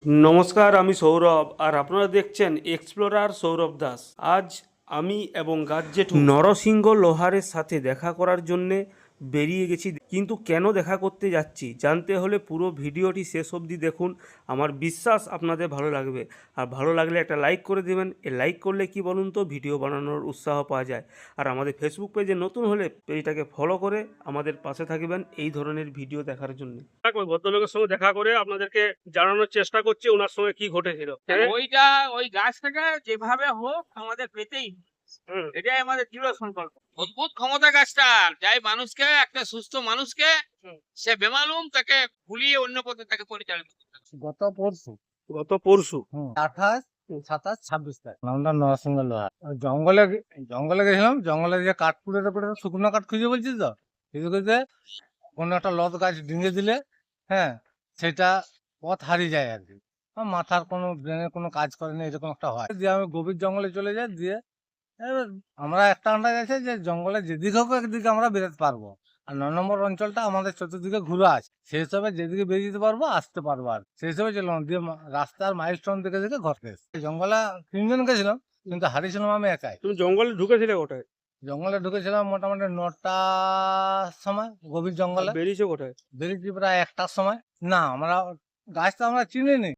নমস্কার, আমি সৌরভ আর আপনারা দেখছেন এক্সপ্লোরার সৌরভ দাস। আজ আমি এবং গাছ জেঠু নরসিংহ লোহারের সাথে দেখা করার জন্যে বেরিয়ে গেছি। কিন্তু কেন দেখা করতে যাচ্ছি জানতে হলে পুরো ভিডিওটি শেষ অবধি দেখুন। আমার বিশ্বাস আপনাদের ভালো লাগবে। আর ভালো লাগলে একটা লাইক করে দেবেন। লাইক করলে কি বলুন তো, ভিডিও বানানোর উৎসাহ পাওয়া যায়। আর আমাদের ফেসবুক পেজে নতুন হলে পেজটাকে ফলো করে আমাদের পাশে থাকবেন এই ধরনের ভিডিও দেখার জন্য। ওই ভদ্রলোকের সঙ্গে দেখা করে আপনাদেরকে জানানোর চেষ্টা করছি ওনার সঙ্গে কি ঘটেছিল। ওইটা ওই গাছটাকে যেভাবে হোক আমাদের পেতেই হবে। এটাই আমাদের দৃঢ় সংকল্প। অদ্ভুত ক্ষমতা গাছটার, যাই মানুষকে, একটা সুস্থ মানুষকে সে বেমালুম তাকে ভুলিয়ে অন্য পথে তাকে পরিচালিত করতে হবে। গত পরশু 28, 27, 26 তারিখ নামটা নরসিংহ লোহার। জঙ্গলে জঙ্গলে গেছিলাম। জঙ্গলে যে কাঠ কুড়ে শুকনো কাঠ খুঁজে বলছিস তো, খুঁজে খুঁজে কোনো একটা লত গাছ ডিঙে দিলে, হ্যাঁ, সেটা পথ হারিয়ে যায় আর কি। আমার মাথার কোনো ব্রেনের কোনো কাজ করে না, এরকম একটা হয়। দিয়ে আমি গভীর জঙ্গলে চলে যাই। দিয়ে এবার আমরা একটা আন্দাজ আছে যে জঙ্গলে যেদিকে হোক একদিকে আমরা বেরোতে পারবো। আর 9 নম্বর অঞ্চলটা আমাদের চতুর্দিকে ঘুরে আছে, সেই হিসাবে যেদিকে বেরিয়ে যেতে পারবো, আসতে পারবো। আর সেই হিসাবে চললাম। দিয়ে রাস্তার মাইলস্টোন দেখে দেখে ঘরতে এসেছি। জঙ্গলে 3 জন গেছিলাম, কিন্তু হারিয়েছিলাম আমি একাই। তুমি জঙ্গলে ঢুকেছিলে কোথায়? জঙ্গলে ঢুকেছিলাম মোটামুটি 9টার সময়। গভীর জঙ্গলে বেরিয়েছো কোথায়? বেরিয়েছি প্রায় 1টার সময়। না, আমরা গাছ তো আমরা চিনি নি।